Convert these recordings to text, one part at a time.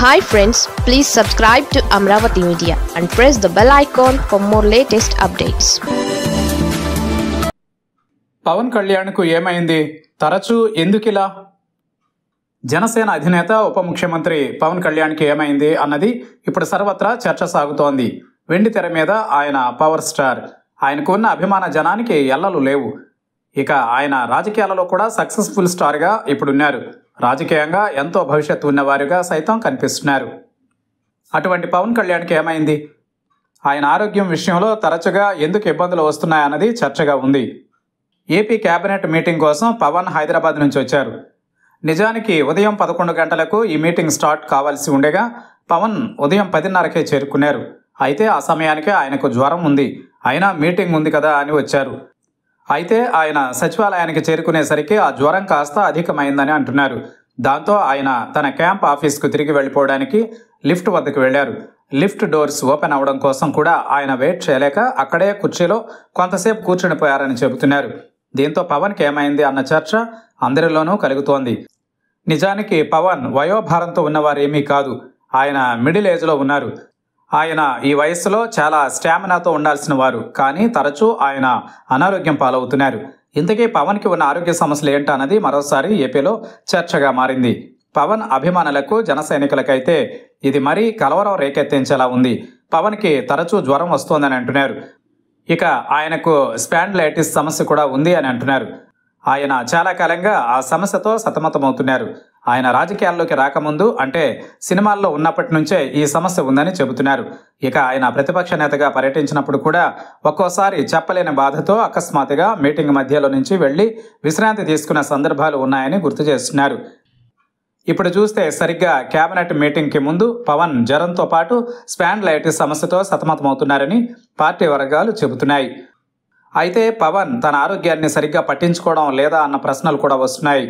Hi friends, please subscribe to Amravati Media and press the bell icon for more latest updates. Pawan కళ్యాణ్కు ఏమైంది? తరచూ ఎందుకిలా? జనసేన అధినేత ఉప ముఖ్యమంత్రి పవన్ కళ్యాణ్కి ఏమైంది అన్నది ఇప్పుడు సర్వత్రా చర్చ సాగుతోంది. వెండి తెర మీద ఆయన పవర్ స్టార్. ఆయనకు ఉన్న అభిమాన జనానికి ఎల్లలు లేవు. ఇక ఆయన రాజకీయాలలో కూడా సక్సెస్ఫుల్ స్టార్గా ఇప్పుడున్నారు. రాజకీయంగా ఎంతో భవిష్యత్తు ఉన్నవారుగా సైతం కనిపిస్తున్నారు. అటువంటి పవన్ కళ్యాణ్కి ఏమైంది? ఆయన ఆరోగ్యం విషయంలో తరచుగా ఎందుకు ఇబ్బందులు వస్తున్నాయన్నది చర్చగా ఉంది. ఏపీ కేబినెట్ మీటింగ్ కోసం పవన్ హైదరాబాద్ నుంచి వచ్చారు. నిజానికి ఉదయం 11 గంటలకు ఈ మీటింగ్ స్టార్ట్ కావాల్సి ఉండగా పవన్ ఉదయం 10:30కే చేరుకున్నారు. అయితే ఆ సమయానికి ఆయనకు జ్వరం ఉంది. అయినా మీటింగ్ ఉంది కదా అని వచ్చారు. అయితే ఆయన సచివాలయానికి చేరుకునేసరికి ఆ జ్వరం కాస్త అధికమైందని అంటున్నారు. దాంతో ఆయన తన క్యాంప్ ఆఫీస్కు తిరిగి వెళ్ళిపోవడానికి లిఫ్ట్ వద్దకు వెళ్లారు. లిఫ్ట్ డోర్స్ ఓపెన్ అవడం కోసం కూడా ఆయన వెయిట్ చేయలేక అక్కడే కుర్చీలో కొంతసేపు కూర్చునిపోయారని చెబుతున్నారు. దీంతో పవన్కి ఏమైంది అన్న చర్చ అందరిలోనూ కలుగుతోంది. నిజానికి పవన్ వయోభారంతో ఉన్నవారేమీ కాదు. ఆయన మిడిల్ ఏజ్లో ఉన్నారు. ఆయన ఈ వయస్సులో చాలా స్టామినాతో ఉండాల్సిన వారు. కానీ తరచూ ఆయన అనారోగ్యం పాలవుతున్నారు. ఇంతకీ పవన్కి ఉన్న ఆరోగ్య సమస్యలు ఏంటన్నది మరోసారి ఏపీలో చర్చగా మారింది. పవన్ అభిమానులకు, జన సైనికులకైతే ఇది మరీ కలవరం రేకెత్తించేలా ఉంది. పవన్కి తరచూ జ్వరం వస్తోందని అంటున్నారు. ఇక ఆయనకు స్పాండిలైటిస్ సమస్య కూడా ఉంది అని అంటున్నారు. ఆయన చాలా కాలంగా ఆ సమస్యతో సతమతమవుతున్నారు. ఆయన రాజకీయాల్లోకి రాకముందు అంటే సినిమాల్లో ఉన్నప్పటి నుంచే ఈ సమస్య ఉందని చెబుతున్నారు. ఇక ఆయన ప్రతిపక్ష నేతగా పర్యటించినప్పుడు కూడా ఒక్కోసారి చెప్పలేని బాధతో అకస్మాత్తుగా మీటింగ్ మధ్యలో నుంచి వెళ్లి విశ్రాంతి తీసుకున్న సందర్భాలు ఉన్నాయని గుర్తు చేస్తున్నారు. ఇప్పుడు చూస్తే సరిగ్గా కేబినెట్ మీటింగ్కి ముందు పవన్ జ్వరంతో పాటు స్పాండిలైటిస్ సమస్యతో సతమతమవుతున్నారని పార్టీ వర్గాలు చెబుతున్నాయి. అయితే పవన్ తన ఆరోగ్యాన్ని సరిగ్గా పట్టించుకోవడం లేదా అన్న ప్రశ్నలు కూడా వస్తున్నాయి.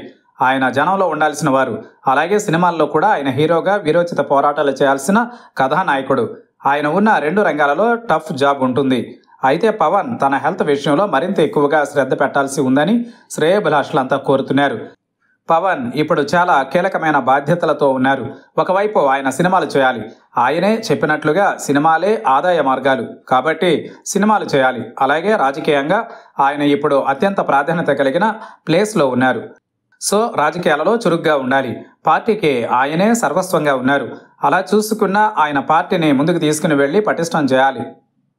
ఆయన జనంలో ఉండాల్సిన వారు. అలాగే సినిమాల్లో కూడా ఆయన హీరోగా వీరోచిత పోరాటాలు చేయాల్సిన కథానాయకుడు. ఆయన ఉన్న 2 రంగాలలో టఫ్ జాబ్ ఉంటుంది. అయితే పవన్ తన హెల్త్ విషయంలో మరింత ఎక్కువగా శ్రద్ధ పెట్టాల్సి ఉందని శ్రేయోభిలాషులంతా కోరుతున్నారు. పవన్ ఇప్పుడు చాలా కీలకమైన బాధ్యతలతో ఉన్నారు. ఒకవైపు ఆయన సినిమాలు చేయాలి. ఆయనే చెప్పినట్లుగా సినిమాలే ఆదాయ మార్గాలు కాబట్టి సినిమాలు చేయాలి. అలాగే రాజకీయంగా ఆయన ఇప్పుడు అత్యంత ప్రాధాన్యత కలిగిన ప్లేస్లో ఉన్నారు. సో రాజకీయాలలో చురుగ్గా ఉండాలి. పార్టీకి ఆయనే సర్వస్వంగా ఉన్నారు. అలా చూసుకున్న ఆయన పార్టీని ముందుకు తీసుకుని వెళ్ళి పటిష్టం చేయాలి.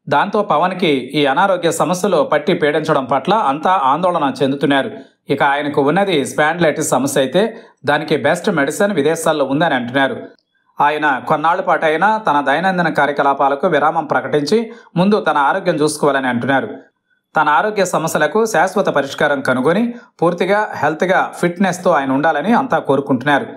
దాంతో పవన్కి ఈ అనారోగ్య సమస్యలు పట్టి పీడించడం పట్ల అంతా ఆందోళన చెందుతున్నారు. ఇక ఆయనకు ఉన్నది స్పాండిలైటిస్ సమస్య అయితే దానికి బెస్ట్ మెడిసిన్ విదేశాల్లో ఉందని అంటున్నారు. ఆయన కొన్నాళ్ల పాటు అయినా తన దైనందిన కార్యకలాపాలకు విరామం ప్రకటించి ముందు తన ఆరోగ్యం చూసుకోవాలని అంటున్నారు. తన ఆరోగ్య సమస్యలకు శాశ్వత పరిష్కారం కనుగొని పూర్తిగా హెల్త్గా ఫిట్నెస్తో ఆయన ఉండాలని అంతా కోరుకుంటున్నారు.